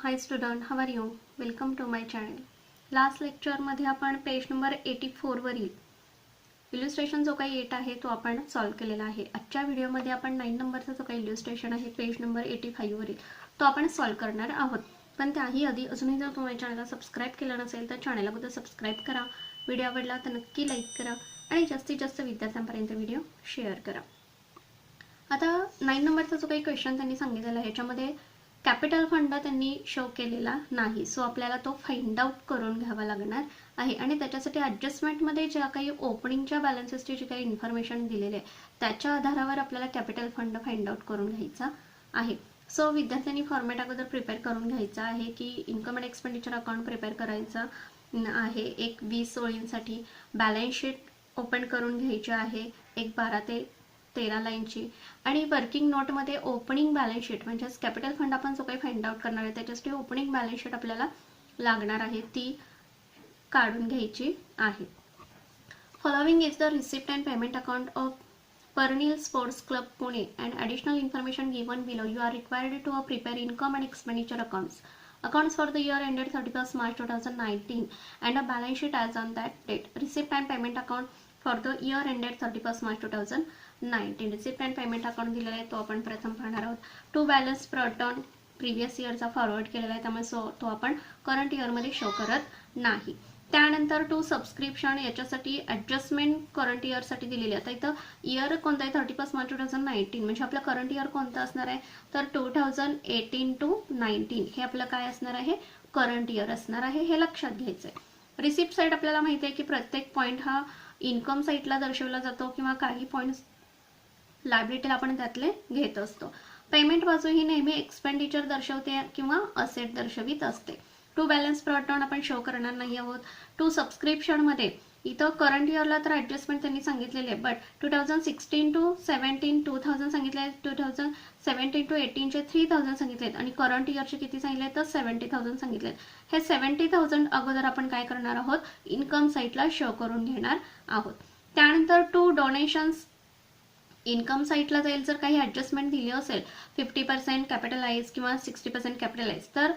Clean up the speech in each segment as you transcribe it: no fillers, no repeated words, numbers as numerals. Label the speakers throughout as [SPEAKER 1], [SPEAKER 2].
[SPEAKER 1] High student, how are you? Welcome to my channel. Last लेक्चरमध्ये आपण page number 84 वरील इल्युस्ट्रेशन जो काही 8 आहे तो आपण सॉल्व्ह केलेला आहे. आजच्या व्हिडिओमध्ये आपण 9 नंबरचा जो काही इल्युस्ट्रेशन आहे पेज नंबर 85 वरील तो आपण सॉल्व्ह करणार आहोत. पण त्याही आधी अजूनही जर तुम्ही चॅनलला सबस्क्राईब केलं नसेल तर चॅनलला अगोदर सबस्क्राईब करा. व्हिडिओ आवडला तर नक्की लाईक करा आणि जास्तीत जास्त विद्यार्थ्यांपर्यंत व्हिडिओ शेअर करा. आता 9 नंबरचा जो काही क्वेश्चन त्यांनी सांगितलेला आहे याच्यामध्ये कॅपिटल फंड त्यांनी शो केलेला नाही, सो आपल्याला तो फाइंड आउट करून घ्यावा लागणार आहे. आणि त्याच्यासाठी ॲडजस्टमेंटमध्ये ज्या काही ओपनिंगच्या बॅलन्सेसची जी काही इन्फॉर्मेशन दिलेली आहे त्याच्या आधारावर आपल्याला कॅपिटल फंड फाइंड आउट करून घ्यायचा आहे. सो विद्यार्थ्यांनी फॉर्मॅट अगोदर प्रिपेअर करून घ्यायचा आहे की income and expenditure account prepare करायचं आहे. एक 20 ओळींसाठी बॅलन्स शीट ओपन करून घ्यायची आहे, एक 12 ते 13 लाईनची. आणि वर्किंग नोटमध्ये ओपनिंग बॅलन्स शीट म्हणजेच कॅपिटल फंड आपण जो काही फाइंड आउट करणार आहे त्याच्यासाठी ओपनिंग बॅलन्स शीट आपल्याला लागणार आहे, ती काढून घ्यायची आहे. Following is the receipt and payment account of Pernil Sports Club Pune and additional information given below. You are required to prepare income and expenditure accounts for the year ended 31st March 2019 and a balance sheet as on that date. Receipt and payment account for the year ended 31st March 2019. Receipt and payment account दिलेला आहे तो आपण प्रथम पाहणार आहोत. To balance प्रॉटॉन previous इयरचा forward केलेला आहे त्यामुळे तो आपण करंट इयरमध्ये शो करत नाही. त्यानंतर टू सबस्क्रिप्शन याच्यासाठी ॲडजस्टमेंट करंट इयरसाठी दिलेली आहे. आता इथं इयर कोणता आहे 31 मार्च 2019 म्हणजे आपलं करंट इयर कोणतं असणार आहे तर 2018 to 19 हे आपलं काय असणार आहे करंट इयर असणार आहे, हे लक्षात घ्यायचं आहे. रिसिप्ट साईड आपल्याला माहिती आहे की प्रत्येक पॉईंट हा इन्कम साईडला दर्शवला जातो किंवा काही पॉईंट्स लायबिलिटीला आपण त्यातले घेत असतो. पेमेंट बाजू ही नेहमी एक्सपेंडिचर दर्शवते किंवा असेट दर्शवित असते. टू बॅलन्स प्रॉटॉन आपण शो करणार नाही आहोत. टू सबस्क्रिप्शनमध्ये इथं करंट इयरला तर ॲडजस्टमेंट त्यांनी सांगितलेले आहे, बट 2016 to 17 2000 सांगितले, 2017 to 18चे 3000 सांगितलेत आणि करंट इयरचे किती सांगितले तर 70,000 सांगितलेत. हे 70,000 अगोदर आपण काय करणार आहोत इन्कम साईडला शो करून घेणार आहोत. त्यानंतर टू डोनेशन्स इन्कम साईडला जाईल जर काही ॲडजस्टमेंट दिली असेल 50% कॅपिटलाइज किंवा 60% कॅपिटलाइज तर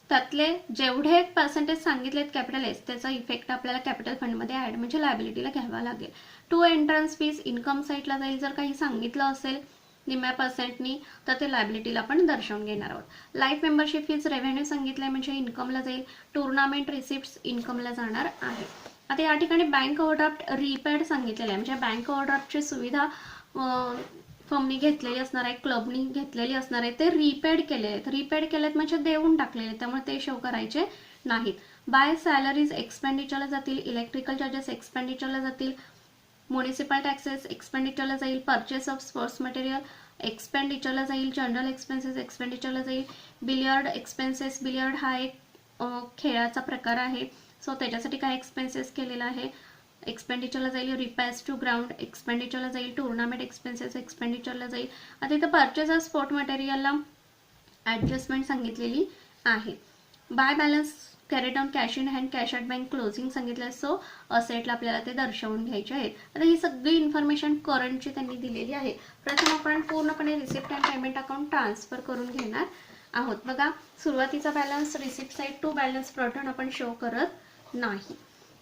[SPEAKER 1] त्यातले जेवढे पर्सेंटेज सांगितलेत कॅपिटलाइज त्याचा इफेक्ट आपल्याला कॅपिटल फंडमध्ये ॲड म्हणजे लायबिलिटीला घ्यावा लागेल. टू एंट्रन्स फीज इन्कम साईडला जाईल जर काही सांगितलं असेल निम्म्या पर्सेंटनी तर ते लायबिलिटीला आपण दर्शवून घेणार आहोत. लाईफ मेंबरशिप फीज रेव्हेन्यू सांगितलंय म्हणजे इन्कमला जाईल. टुर्नामेंट रिसिप्ट्स इन्कमला जाणार आहे. आता या ठिकाणी बँक ओव्हरड्राफ्ट रिपेड सांगितलेलं आहे म्हणजे बँक ओव्हरड्राफ्टची सुविधा फर्मनी घेतलेली असणार आहे, क्लबनी घेतलेली असणार आहे, ते रिपेड केलेले आहेत. रिपेड केलेत म्हणजे देऊन टाकलेले, त्यामुळे ते शो करायचे नाहीत. बाय सॅलरीज एक्सपेंडिचरला जातील, इलेक्ट्रिकल चार्जेस एक्सपेंडिचरला जातील, म्युनिसिपल टॅक्सेस एक्सपेंडिचरला जाईल, परचेस ऑफ स्पोर्ट्स मटेरियल एक्सपेंडिचरला जाईल, जनरल एक्सपेन्सेस एक्सपेंडिचरला जाईल. बिलियर्ड एक्सपेन्सेस, बिलियर्ड हा एक खेळाचा प्रकार आहे, सो त्याच्यासाठी काय एक्सपेन्सेस केलेला आहे एक्सपेंडिचरला जाईल. रिपेअर्स टू ग्राउंड एक्सपेंडिचरला जाईल. टुर्नामेंट एक्सपेन्सेस एक्सपेंडिचरला जाईल. आता इथं परचेस ऑफ स्पोर्ट मटेरियलला ॲडजस्टमेंट सांगितलेली आहे. By balance carried on cash in hand cash at bank closing सांगितलं आहे, सो असेटला आपल्याला ते दर्शवून घ्यायचे आहेत. आता ही सगळी इन्फॉर्मेशन करंटची त्यांनी दिलेली आहे. प्रथम आपण पूर्णपणे receipt and payment account transfer करून घेणार आहोत. बघा सुरुवातीचा balance receipt side to balance प्रॉटॉन आपण शो करत नाही.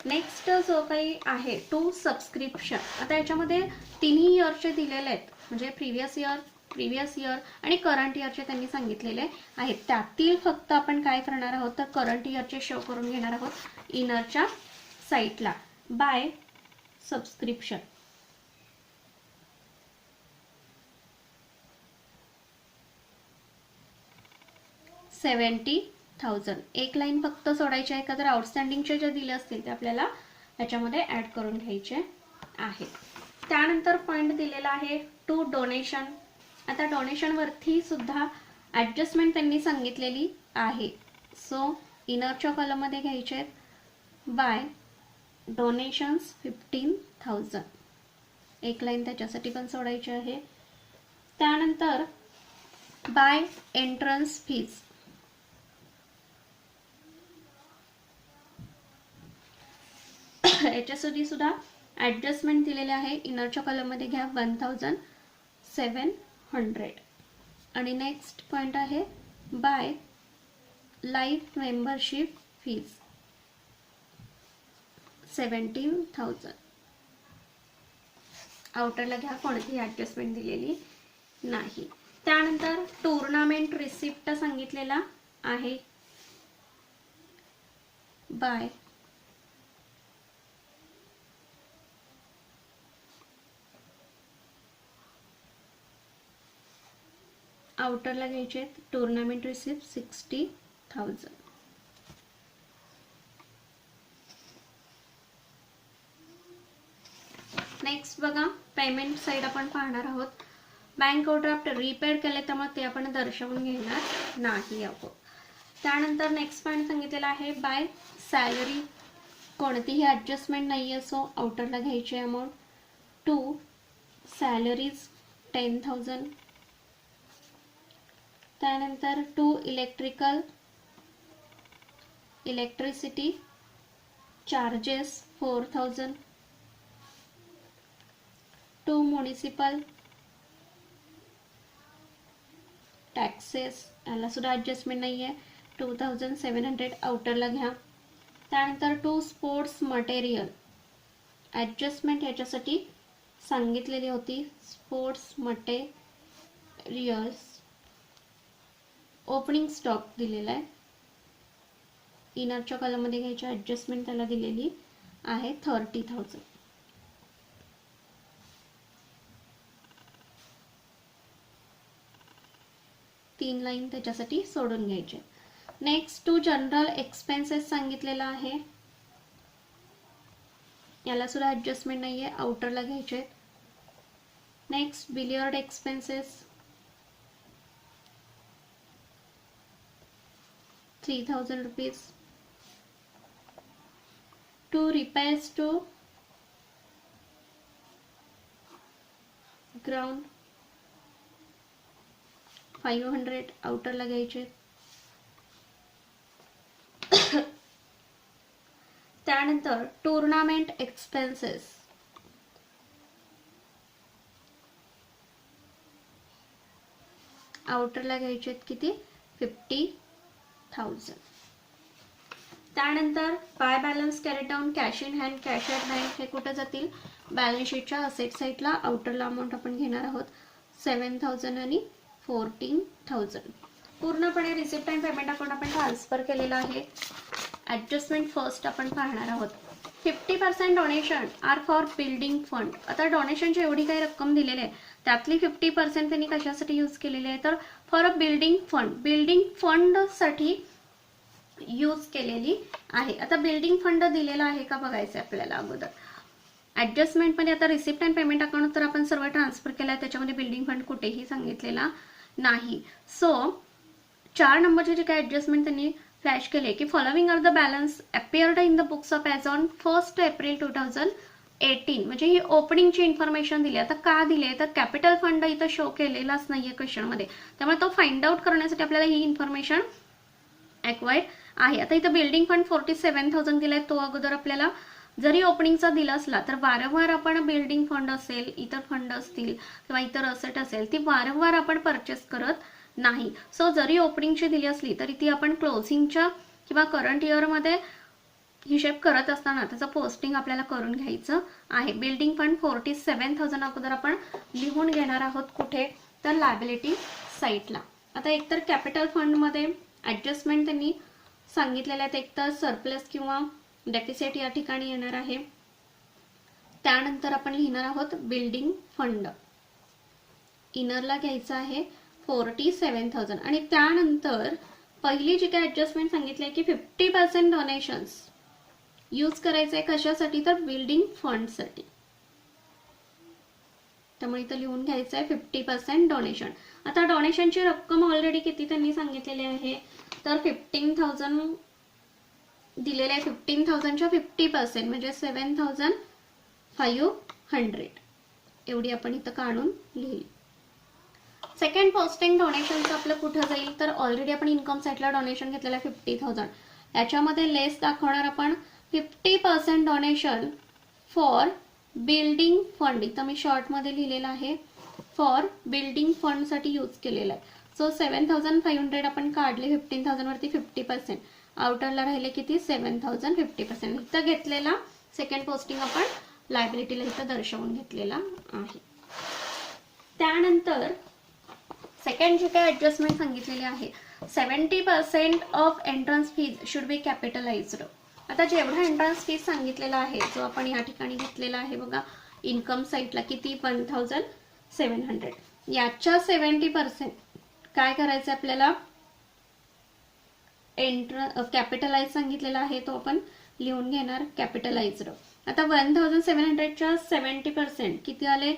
[SPEAKER 1] नेक्स्ट जो काही आहे टू सबस्क्रिप्शन, आता याच्यामध्ये तिन्ही इयरचे दिलेले आहेत म्हणजे प्रिव्हियस इयर आणि करंट इयरचे त्यांनी सांगितलेले आहेत. त्यातील फक्त आपण काय करणार आहोत तर करंट इयरचे शो करून घेणार आहोत इनरच्या साईटला. बाय सबस्क्रिप्शन $70,000 एक लाईन फक्त सोडायची आहे का तर आउटस्टँडिंगचे जे दिले असतील ते आपल्याला याच्यामध्ये ॲड करून घ्यायचे आहे. त्यानंतर पॉईंट दिलेला आहे टू डोनेशन. आता डोनेशनवरती सुद्धा ॲडजस्टमेंट त्यांनी सांगितलेली आहे, सो इनरच्या कॉलममध्ये घ्यायचे आहेत. बाय डोनेशन्स 15,000 एक लाईन त्याच्यासाठी पण सोडायची आहे. त्यानंतर बाय एंट्रन्स फीज याच्यासाठी सुद्धा ॲडजस्टमेंट दिलेले आहे. इनरच्या कॉलममध्ये घ्या 1,700 आणि नेक्स्ट पॉईंट आहे बाय लाईफ मेंबरशिप फीज 17,000. आउटरला घ्या, कोणतीही ॲडजस्टमेंट दिलेली नाही. त्यानंतर टुर्नामेंट रिसिप्ट सांगितलेला आहे बाय आउटरला घ्यायचे टुर्नामेंट रिसिप्ट 60,000. नेक्स्ट बघा, पेमेंट साइड आपण पाहणार आहोत. बँक ओव्हरड्राफ्ट रीपेड केले त्यामुळे ते आपण दर्शवून घेणार नाही आहोत. त्यानंतर नेक्स्ट पॉईंट सांगितलेला आहे बाय सॅलरी, कोणतीही ॲडजस्टमेंट नाही आहे, सो आउटरला घ्यायची अमाऊंट टू सॅलरीज 10,000. त्यानंतर to electricity charges 4,000. To municipal taxes, याला सुद्धा ॲडजस्टमेंट नाही आहे, 2,700 आउटरला घ्या. त्यानंतर टू स्पोर्ट्स मटेरियल, ॲडजस्टमेंट याच्यासाठी सांगितलेली होती. स्पोर्ट्स मटेरियल्स ओपनिंग स्टॉक दिलेला आहे, इनरच्या कॉलममध्ये घ्यायची, ॲडजस्टमेंट त्याला दिलेली आहे 30,000. तीन लाईन त्याच्यासाठी सोडून घ्यायचे. नेक्स्ट टू जनरल एक्सपेन्सेस सांगितलेला आहे, याला सुद्धा ॲडजस्टमेंट नाही आहे, आउटरला घ्यायचे. Next billiard expenses 3,000 rupees. To repairs to ground 500 आउटरला घ्यायचे. त्यानंतर टुर्नामेंट एक्सपेन्सेस आउटरला घ्यायचे किती 50,000. त्यानंतर by balance carried down cash in hand cash at bank हे कुठे जातील, बॅलन्स शीटच्या असेट साईडला. आउटरला अमाऊंट आपण घेणार आहोत 7,000 आणि 14,000. पूर्णपणे रिसिप्ट अँड पेमेंट अकाउंट आपण ट्रान्सफर केलेला आहे. ॲडजस्टमेंट फर्स्ट आपण पाहणार आहोत. 50% donation are for building fund. आता डोनेशनची एवढी काही रक्कम दिलेली आहे, त्यातली 50% त्यांनी कशासाठी यूज केलेली आहे, तर for a building fund, building फंडसाठी यूज केलेली आहे. आता बिल्डिंग फंड दिलेला आहे का बघायचं आपल्याला अगोदर. ॲडजस्टमेंटमध्ये आता रिसिप्ट अँड पेमेंट अकाउंट तर आपण सर्व ट्रान्सफर केला आहे, त्याच्यामध्ये बिल्डिंग फंड कुठेही सांगितलेला नाही. सो 4 नंबरचे जे काही ॲडजस्टमेंट त्यांनी फ्लॅश केले की following are the balance appeared in the books of as on 1 April 2018. म्हणजे ही ओपनिंगची इन्फॉर्मेशन दिली. आता का दिली आहे तर कॅपिटल फंड इथं शो केलेलाच नाही आहे क्वेश्चनमध्ये, त्यामुळे तो फाइंड आउट करण्यासाठी आपल्याला ही इन्फॉर्मेशन ॲक्वायर्ड आहे. आता इथं बिल्डिंग फंड 47,000 दिलाय, तो अगोदर आपल्याला जरी ओपनिंगचा दिला असला तर वारंवार आपण बिल्डिंग फंड असेल, इतर फंड असतील किंवा इतर असेट असेल ती वारंवार आपण परचेस करत नाही. सो जरी ओपनिंगची दिली असली तरी ती आपण क्लोजिंगच्या किंवा करंट इयरमध्ये हिशेब करत असताना त्याचं पोस्टिंग आपल्याला करून घ्यायचं आहे. बिल्डिंग फंड 47,000 अगोदर आपण लिहून घेणार आहोत कुठे, तर लायबिलिटी साईडला. आता एकतर कॅपिटल फंडमध्ये ॲडजस्टमेंट त्यांनी सांगितलेले आहेत, एकतर सरप्लस किंवा डेफिसिट या ठिकाणी येणार आहे. त्यानंतर आपण लिहिणार आहोत बिल्डिंग फंड, इनरला घ्यायचं आहे 47,000. आणि त्यानंतर पहिली जी काही ॲडजस्टमेंट सांगितली आहे की 50% डोनेशन्स यूज करायचं आहे कशासाठी, तर बिल्डिंग फंडसाठी. त्यामुळे इथं लिहून घ्यायचं आहे 50% डोनेशन. आता डोनेशनची रक्कम ऑलरेडी किती त्यांनी सांगितलेली आहे, तर 15,000 दिलेले आहे. 15,000च्या 50% म्हणजे 7,500 एवढी आपण इथं काढून लिहिली. सेकंड पोस्टिंग डोनेशनचं आपलं कुठं जाईल, तर ऑलरेडी आपण इन्कम साईडला डोनेशन घेतलेलं आहे 50,000. याच्यामध्ये लेस दाखवणार आपण 50% डोनेशन फॉर बिल्डिंग फंड. इथं मी शॉर्टमध्ये लिहिलेलं आहे फॉर बिल्डिंग फंडसाठी यूज केलेलं आहे. सो 7,500 आपण काढले 15,000 वरती 50%, आउटरला राहिले किती 7,000 50%. इथं घेतलेला सेकंड पोस्टिंग आपण लायबिलिटीला इथं दर्शवून घेतलेला आहे. त्यानंतर सेकंड जे काही ऍडजस्टमेंट सांगितलेली आहे 70% of entrance fees should be capitalized. आता जेवढा एंट्रन्स फीज सांगितलेला आहे जो आपण या ठिकाणी घेतलेला आहे बघा इन्कम साईडला किती 1,700, याच्या 70% काय करायचं आपल्याला कॅपिटलाइज सांगितलेला आहे तो आपण लिहून घेणार कॅपिटलाइज्ड. आता 1,700च्या 70% किती आले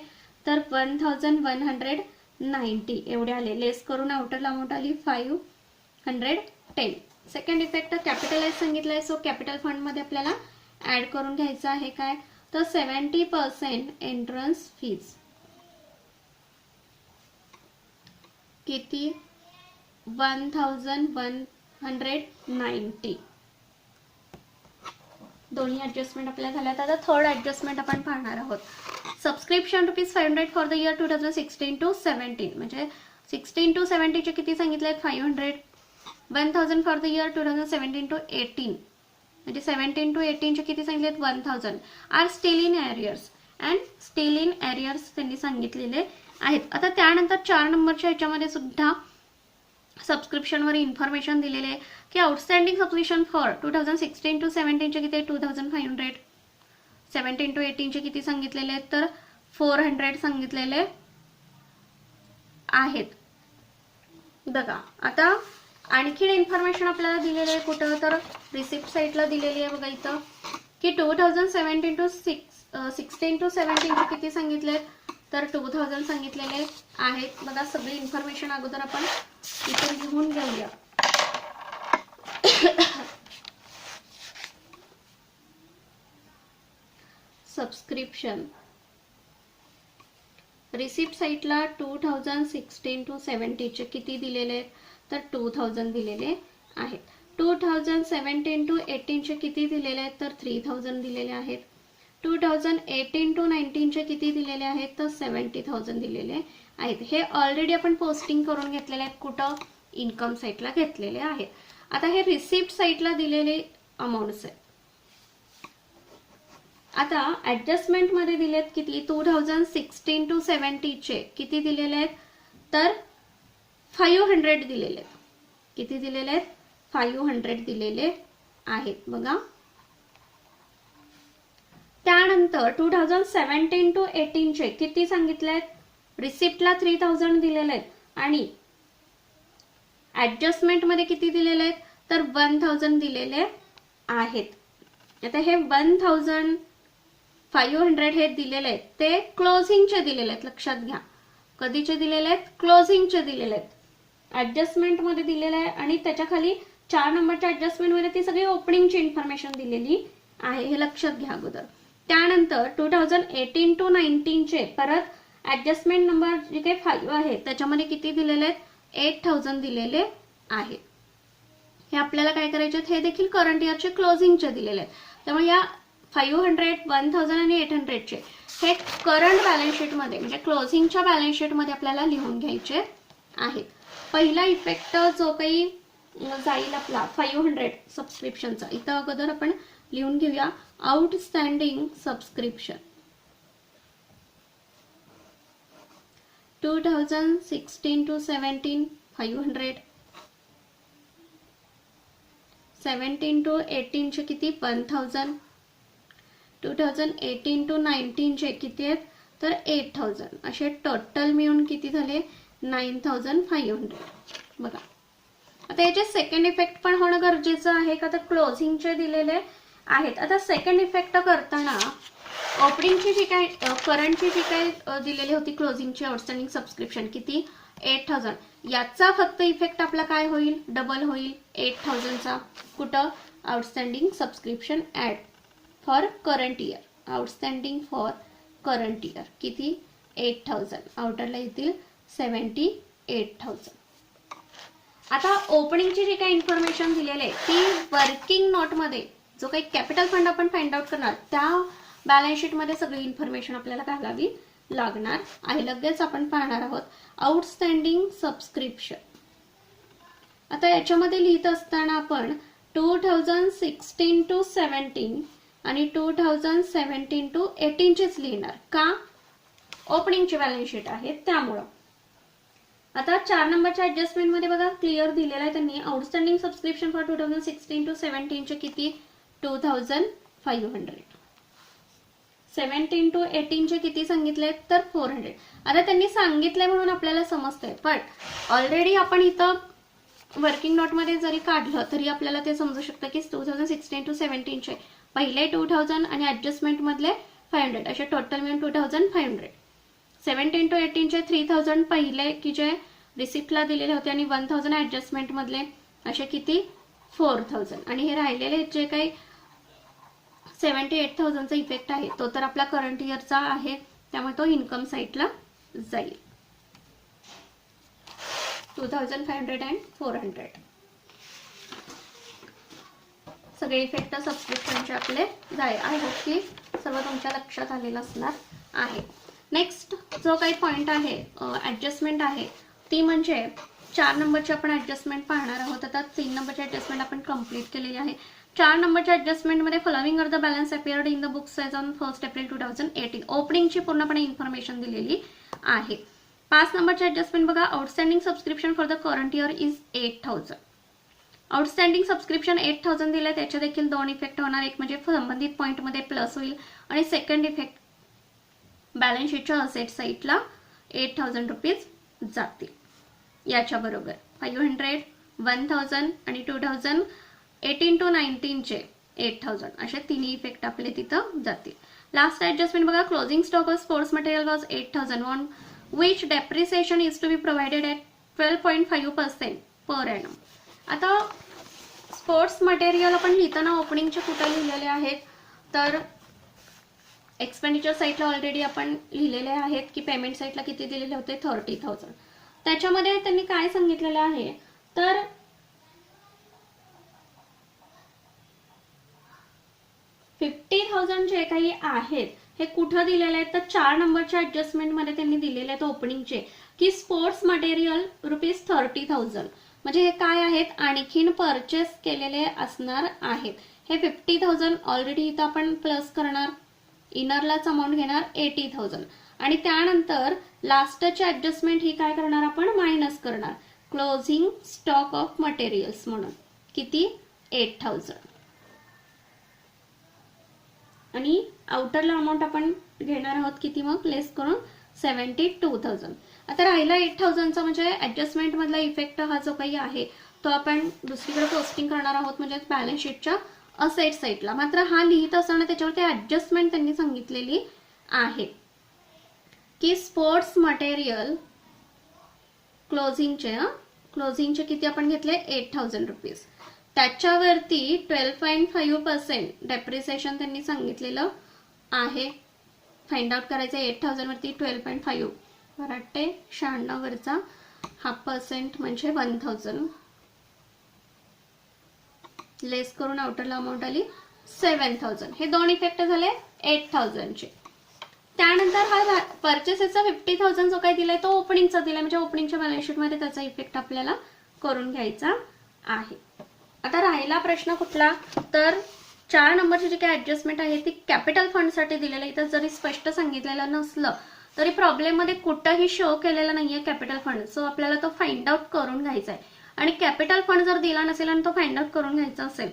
[SPEAKER 1] तर 1,190 एवढे आले. लेस करून आउटरला अमाऊंट आली 510. सेकंड इफेक्ट कॅपिटलाइज सांगितलंय सो कॅपिटल फंड मध्ये आपल्याला ऍड करून घ्यायचं आहे काय तर 70% एंट्रन्स फीज किती 1,190. दोन्ही ऍडजस्टमेंट आपल्याला झाल्यात. आता थर्ड ऍडजस्टमेंट आपण पाहणार आहोत. Subscription ₹500 for the year 2016 to 17 म्हणजे 16 to 17 चे किती सांगितले 500, 1,000 फॉर द इयर 2017 to 18 म्हणजे 17 to 18 चे किती सांगितले 1,000 are still in arrears and still in arrears त्यांनी सांगितलेले आहेत. आता त्यानंतर 4 नंबरच्या ह्याच्यामध्ये सुद्धा सबस्क्रिप्शनवर इन्फॉर्मेशन दिलेले आहे की आउटस्टँडिंग सबस्क्रिप्शन फॉर 2016 to 17 चे किती 2,500, 17 to 18 चे किती सांगितलेले आहेत तर 400 सांगितलेले आहेत. बघा आता आणखीन इन्फॉर्मेशन आपल्याला दिलेली आहे कुठं तर रिसिप्ट साईटला दिलेली आहे बघा इथं की 2017 to 16 to 17 चे किती सांगितले तर 2,000 सांगितलेले आहेत. बघा सगळी इन्फॉर्मेशन अगोदर आपण इथे लिहून घेऊया. सबस्क्रिप्शन रिसिप्ट साईटला 2016 to 17 चे किती दिलेले आहेत तर 2,000 दिलेले आहेत. 2017 to 18 चे किती दिलेले आहेत तर 3,000 दिलेले आहेत. 2018 to 19 चे किती दिलेले आहेत तर 70,000 दिलेले आहेत. हे ऑलरेडी आपण पोस्टिंग करून घेतलेले आहेत कुठं इन्कम साईटला घेतलेले आहेत. आता हे रिसिप्ट साईटला दिलेले अमाऊंट्स आहेत. आता ऍडजस्टमेंट मध्ये दिलेत किती 2016 to 17 चे किती दिलेले आहेत तर 500 दिलेले आहेत. किती दिलेले आहेत 500 दिलेले आहेत बघा. त्यानंतर 2017 to 18 चे किती सांगितले आहेत रिसिप्टला 3,000 दिलेले आहेत आणि ऍडजस्टमेंट मध्ये किती दिलेले आहेत तर 1,000 दिलेले आहेत. आता हे 1,500 हे दिलेले आहेत ते क्लोजिंगचे दिलेले आहेत. लक्षात घ्या कधीचे दिलेले आहेत क्लोजिंगचे दिलेले आहेत. ऍडजस्टमेंट मध्ये दिलेले आहे आणि त्याच्या खाली 4 नंबरच्या ऍडजस्टमेंट मध्ये ती सगळी ओपनिंगची इन्फॉर्मेशन दिलेली आहे हे लक्षात घ्या अगोदर. त्यानंतर 2018 to 19 चे परत ऍडजस्टमेंट नंबर जे काही 5 आहे त्याच्यामध्ये किती दिलेले आहेत 8,000 दिलेले आहे. हे आपल्याला काय करायचे हे देखील करंट इयरचे क्लोजिंगचे दिलेले आहेत. त्यामुळे या 500, 1,000 आणि 800 चे हे करंट बॅलन्स शीट मध्ये म्हणजे क्लोजिंगच्या बॅलन्स शीट मध्ये आपल्याला लिहून घ्यायचे आहेत. पहिला इफेक्ट जो काही जाईल आपला 500 सबस्क्रिप्शनचा इथं अगोदर आपण लिहून घेऊया आउटस्टँडिंग सबस्क्रिप्शन 2016 to 17 500, 17 to 18 चे किती 1,000, 2018 to 19 चे किती आहेत तर 8,000 असे टोटल मिळून किती झाले 9,500 बघा. आता याचे सेकंड इफेक्ट पण होणं गरजेचं आहे का तर क्लोजिंगचे दिलेले आहेत. आता सेकंड इफेक्ट करताना ओपनिंगची जी काय करंटची जी काय दिलेली होती क्लोजिंगची आउटस्टँडिंग सबस्क्रिप्शन किती 8,000 याचा फक्त इफेक्ट आपला काय होईल डबल होईल 8,000चा कुठं outstanding subscription add for current year. Outstanding for current year किती 8,000 आउटरला येतील 78,000. आता ओपनिंगची जी काही इन्फॉर्मेशन दिलेली आहे ती वर्किंग नोट मध्ये जो काही कॅपिटल फंड आपण फाइंड आउट करणार त्या बॅलन्स शीट मध्ये सगळी इन्फॉर्मेशन आपल्याला घालावी लागणार आहे. लगेच आपण पाहणार आहोत आउटस्टँडिंग सबस्क्रिप्शन आता याच्यामध्ये लिहित असताना आपण 2016 to 17 आणि 2017 to 18 चेच लिहिणार का, ओपनिंगची बॅलन्स शीट आहे त्यामुळं. आता 4 नंबरच्या ऍडजस्टमेंट मध्ये बघा क्लिअर दिलेला आहे त्यांनी, आउटस्टँडिंग सबस्क्रिप्शन फॉर 2016 to 17 चे किती 2500, 17 to 18 चे किती सांगितले तर 400. आता त्यांनी सांगितले म्हणून आपल्याला समजतंय, पण ऑलरेडी आपण इथं वर्किंग नोट मध्ये जरी काढलं तरी आपल्याला ते समजू शकतं की 2016 to 17 चे पहिले 2000 आणि ऍडजस्टमेंट मधले 500 असे टोटल मिळून 2500. 17 to 18 चे 3000 पहिले की जे रिसिप्टला दिलेले होते आणि 1000 ऍडजस्टमेंट मधले असे किती 4000. आणि हे राहिलेले जे काही 78,000 चा इफेक्ट आहे तो तर आपला करंट इयरचा आहे त्यामुळे तो इन्कम साइडला जाईल. 2500 and 400 सगळे इफेक्ट सबस्क्रिप्शनचे आपले जाईल. आय होप की सर्व तुमच्या लक्षात आलेलं असणार आहे. नेक्स्ट जो काही पॉइंट आहे ऍडजस्टमेंट आहे ती म्हणजे 4 नंबरची आपण ऍडजस्टमेंट पाहणार आहोत. आता 3 नंबरची ऍडजस्टमेंट आपण कंप्लीट केलेली आहे. 4 नंबरच्या ऍडजस्टमेंट मध्ये following are the balance appeared in the book size on 1 April 2018 ओपनिंगची पूर्णपणे इन्फॉर्मेशन दिलेली आहे. 5 नंबरची ऍडजस्टमेंट बघा, outstanding subscription for the current year is 8000. Outstanding subscription 8000 दिले, त्याचे देखील दोन इफेक्ट होणार. एक म्हणजे संबंधित पॉइंट मध्ये प्लस होईल आणि सेकंड इफेक्ट बॅलन्स शीटच्या असेट साइडला 8000 रुपीज जातील. याच्या बरोबर 500, 1000 आणि 2018 to 19 चे 8000 असे तिन्ही इफेक्ट आपले तिथं जातील. लास्ट ऍडजस्टमेंट बघा, closing stock of sports material was 8000 on which depreciation is to be provided at 12.5% per annum. आता स्पोर्ट्स मटेरियल आपण लिहिताना ओपनिंगचे कुठे लिहिलेले आहेत तर एक्सपेंडिचर साइडला ऑलरेडी आपण लिहिलेले आहेत की पेमेंट साइडला किती दिलेले होते 30,000. त्याच्यामध्ये त्यांनी काय सांगितलेलं आहे तर 50,000 जे काही आहेत हे कुठं दिलेले आहेत तर 4 नंबरच्या ऍडजस्टमेंट मध्ये त्यांनी दिलेले आहेत ओपनिंगचे की स्पोर्ट्स मटेरियल ₹30,000. म्हणजे हे काय आहेत आणखीन परचेस केलेले असणार आहेत. हे 50,000 ऑलरेडी इथं आपण प्लस करणार, इनरलाच अमाऊंट घेणार 80,000 आणि त्यानंतर लास्टची ऍडजस्टमेंट ही काय करणार आपण मायनस करणार क्लोजिंग स्टॉक ऑफ मटेरियल्स म्हणून किती 8000 आणि आउटरला अमाऊंट आपण घेणार आहोत किती मग लेस करून 72,000. आता राहिला 8000चा म्हणजे ऍडजस्टमेंट मधला इफेक्ट हा जो काही आहे तो आपण दुसरीकडे पोस्टिंग करणार आहोत म्हणजे बॅलन्स शीटच्या असेट साइडला. मात्र हा लिहित असताना त्याच्यावरती ऍडजस्टमेंट त्यांनी सांगितलेली आहे की स्पोर्ट्स मटेरियल क्लोजिंगचे किती आपण घेतले 8000 रुपीज, त्याच्यावरती 12.5% डेप्रिसिएशन त्यांनी सांगितलेलं आहे. फाइंड आउट करायचं 8000 वरती 12.5 वाटते 96 वरचा हा पर्सेंट म्हणजे 1000 लेस करून आउटरला अमाऊंट आली 7000. हे दोन इफेक्ट झाले 8000 चे. त्यानंतर हा परचेसेसचा 50,000 जो काही दिलाय तो ओपनिंगचा दिलाय म्हणजे ओपनिंगच्या बॅलन्स शीट मध्ये त्याचा इफेक्ट आपल्याला करून घ्यायचा आहे. आता राहिला प्रश्न कुठला तर 4 नंबरची जी काही ऍडजस्टमेंट आहे ती कॅपिटल फंड साठी दिलेलं. इथं जरी स्पष्ट सांगितलेलं नसलं तरी प्रॉब्लेम मध्ये कुठंही शो केलेला नाहीये कॅपिटल फंड, सो आपल्याला तो फाइंड आउट करून घ्यायचा आहे. आणि कॅपिटल फंड जर दिला नसेल आणि तो फाइंड आउट करून घ्यायचा असेल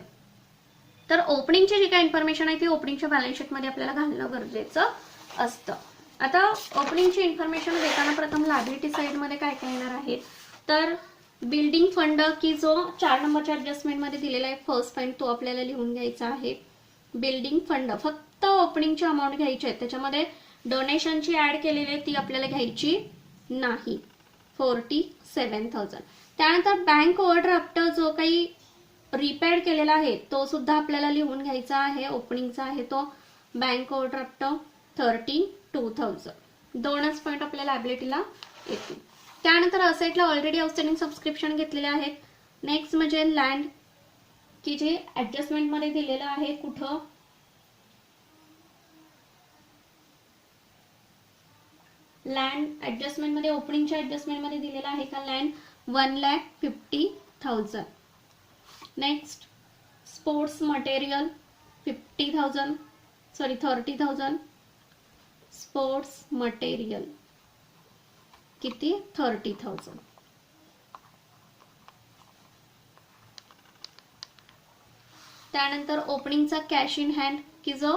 [SPEAKER 1] तर ओपनिंगची जी काही इन्फॉर्मेशन आहे ती ओपनिंगच्या बॅलन्स शीट मध्ये आपल्याला घालणं गरजेचं असतं. आता ओपनिंगची इन्फॉर्मेशन देताना प्रथम लायबिलिटी साइड मध्ये काय काय येणार आहे तर बिल्डिंग फंड की जो 4 नंबरच्या ऍडजस्टमेंट मध्ये दिलेला आहे फर्स्ट पॉइंट तो आपल्याला लिहून घ्यायचा आहे. बिल्डिंग फंड फक्त ओपनिंगची अमाऊंट घ्यायची आहे, त्याच्यामध्ये डोनेशनची ऍड केलेली आहे ती आपल्याला घ्यायची नाही 47,000. त्यानंतर बँक ओव्हरड्राफ्ट जो काही रिपेड केलेला आहे तो सुद्धा आपल्याला लिहून घ्यायचा आहे. ओपनिंगचा आहे तो बँक ओव्हरड्राफ्ट 32,000. दोनच पॉइंट आपल्या लायबिलिटीला येतील. त्यानंतर असेटला ऑलरेडी आउटस्टँडिंग सबस्क्रिप्शन घेतलेले आहेत. नेक्स्ट म्हणजे लँड की जे ऍडजस्टमेंट मध्ये दिलेलं आहे कुठं लँड ऍडजस्टमेंट मध्ये ओपनिंगच्या ऍडजस्टमेंट मध्ये दिलेला आहे का land 1,50,000 50,000. Next sports material 30,000. Sports material किती 30,000. त्यानंतर ओपनिंगचा कॅश इन हँड की जो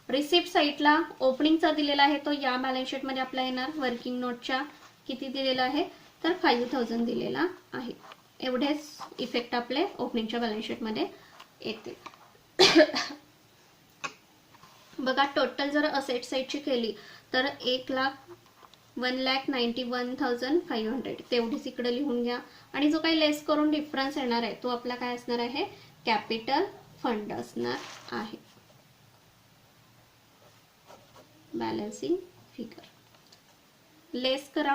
[SPEAKER 1] रिसिप्ट साईडला ओपनिंगचा दिलेला आहे तो या बॅलन्स शीट मध्ये आपला येणार. वर्किंग नोटच्या किती दिलेला आहे तर 5,000 दिलेला आहे. एवढेच इफेक्ट आपले ओपनिंगच्या बॅलन्स शीट मध्ये येते. बघा टोटल जर असेट साईडची केली तर 1,91,500 तेवढीच इकडे लिहून घ्या. आणि जो काही लेस करून डिफरन्स येणार आहे तो आपला काय असणार आहे कॅपिटल फंड असणार आहे. बॅलन्सिंग फिगर लेस करा.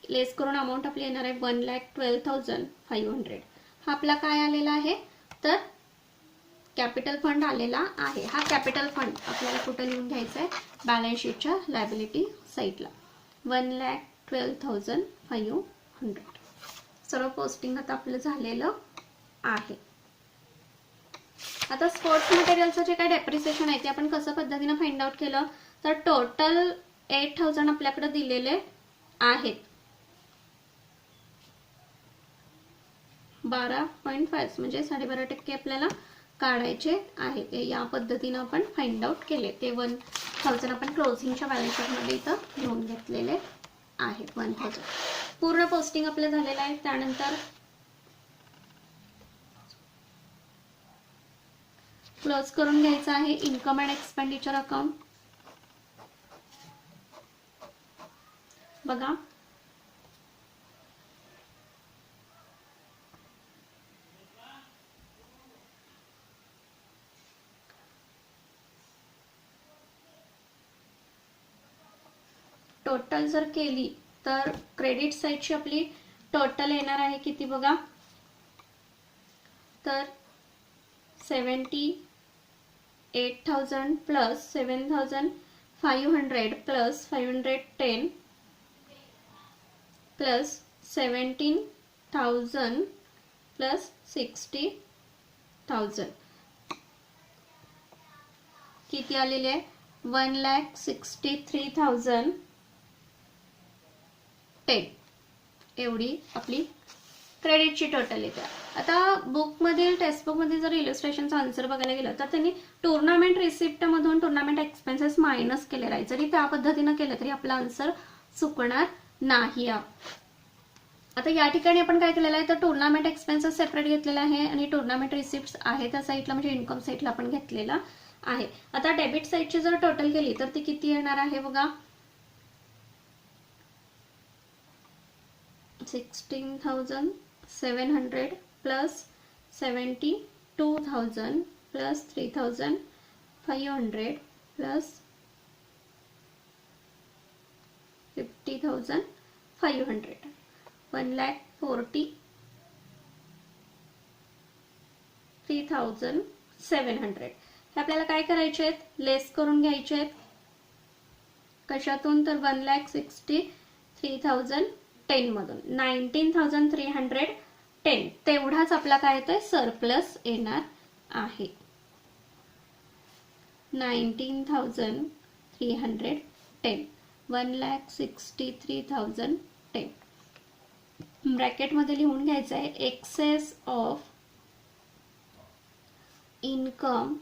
[SPEAKER 1] लेस करून अमाऊंट आपली येणार आहे 1,12,500. हा आपला काय आलेला आहे तर कॅपिटल फंड आलेला आहे. हा कॅपिटल फंड आपल्याला कुठे लिहून घ्यायचा आहे बॅलन्स शीटच्या लायबिलिटी साईडला 1,12,500. सर्व पोस्टिंग आता आपलं झालेलं आहे. आता स्पोर्ट्स मटेरियलचं जे काही डेप्रिसिएशन आहे ते आपण कसं पद्धतीने फाइंड आउट केलं तर टोटल 8,000 आपल्याकडे दिलेले आहेत. 12.5 म्हणजे 12.5% आपल्याला काढायचे आहे. ते या पद्धतीने आपण फाइंड आउट केले. ते 1,000 आपण क्लोजिंगच्या बॅलन्स शीट मध्ये इथं घेऊन घेतलेले आहेत. 1,000 पूर्ण पोस्टिंग आपलं झालेलं आहे. त्यानंतर क्लोज करून घ्यायचं आहे इन्कम अँड एक्सपेंडिचर अकाउंट. बघा टोटल जर केली तर क्रेडिट साईडची आपली टोटल येणार आहे किती बघा तर 78,000 प्लस 7,500 प्लस 510 प्लस 17,000 प्लस 60,000 किती आलेले आहे 1,63,010 एवढी आपली क्रेडिटची टोटल येते. आता बुक मधील टेक्स्ट बुक मध्ये जर इलस्ट्रेशनचा आन्सर बघायला गेलं तर त्यांनी टुर्नामेंट रिसिप्ट मधून टुर्नामेंट एक्सपेन्सेस मायनस केलेला आहे. जरी त्या पद्धतीने केलं तरी आपला आन्सर चुकणार नाही. आता या ठिकाणी आपण काय केलेलं आहे तर टुर्नामेंट एक्सपेन्सेस सेपरेट घेतलेला आहे आणि टुर्नामेंट रिसिप्ट आहे त्या साईडला म्हणजे इन्कम साईडला आपण घेतलेला आहे. आता डेबिट साईडची जर टोटल केली तर ती किती येणार आहे बघा 16,700 प्लस 72,000 प्लस 3,500 प्लस 50,500 1,43,700 हे आपल्याला काय करायचे आहेत लेस करून घ्यायचे आहेत. कशातून तर 1,63,010 मधून 19,310 तेवढाच आपला काय येतोय सरप्लस येणार आहे 19,310 1,63,010 ब्रॅकेट मध्ये लिहून घ्यायचं आहे excess of income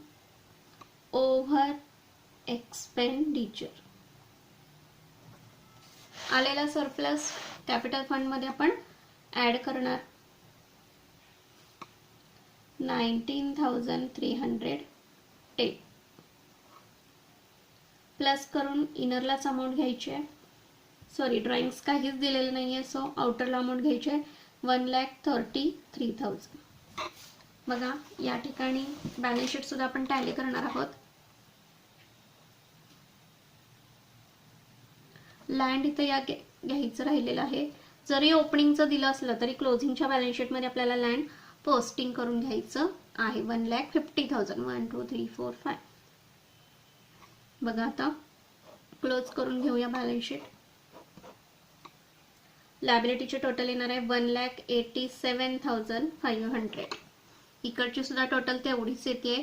[SPEAKER 1] over expenditure. आलेला सरप्लस कॅपिटल फंड मध्ये आपण ऍड करणार 19,310 प्लस करून इनरलाच अमाऊंट घ्यायची आहे. सॉरी ड्रॉइंग्स काहीच दिलेलं नाहीये सो आउटरला अमाऊंट घ्यायची आहे 1,33,000. बघा या ठिकाणी बॅलन्स शीट सुद्धा आपण टॅली करणार आहोत. लँड इथे या घ्यायचं राहिलेलं आहे. जरी ओपनिंगचं दिलं असलं तरी क्लोजिंगच्या बॅलन्स शीट मध्ये आपल्याला लँड पोस्टिंग करून घ्यायचं आहे 1,50,000 1 2 3 4 5. बघा आता क्लोज करून घेऊया बॅलन्स शीट. लायबिलिटीचे टोटल येणार आहे 1,87,500. इकडची सुद्धा टोटल तेवढीच येते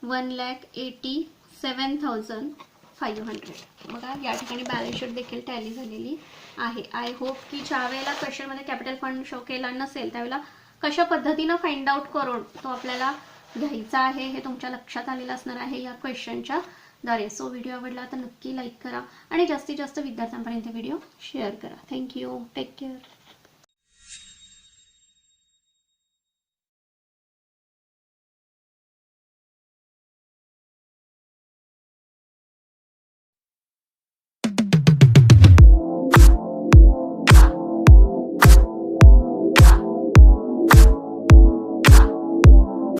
[SPEAKER 1] 1,87,500. बघा या ठिकाणी बॅलन्स शीट देखील टॅली झालेली आहे. आय होप की ज्या वेळेला क्वेश्चनमध्ये कॅपिटल फंड शो केला नसेल त्यावेळेला कशा पद्धतीनं फाइंड आउट करून तो आपल्याला घ्यायचा आहे हे तुमच्या लक्षात आलेलं असणार आहे या क्वेश्चनच्या द्वारे. सो व्हिडिओ आवडला तर नक्की लाईक करा आणि जास्तीत जास्त विद्यार्थ्यांपर्यंत व्हिडिओ शेअर करा. थँक्यू. Take care.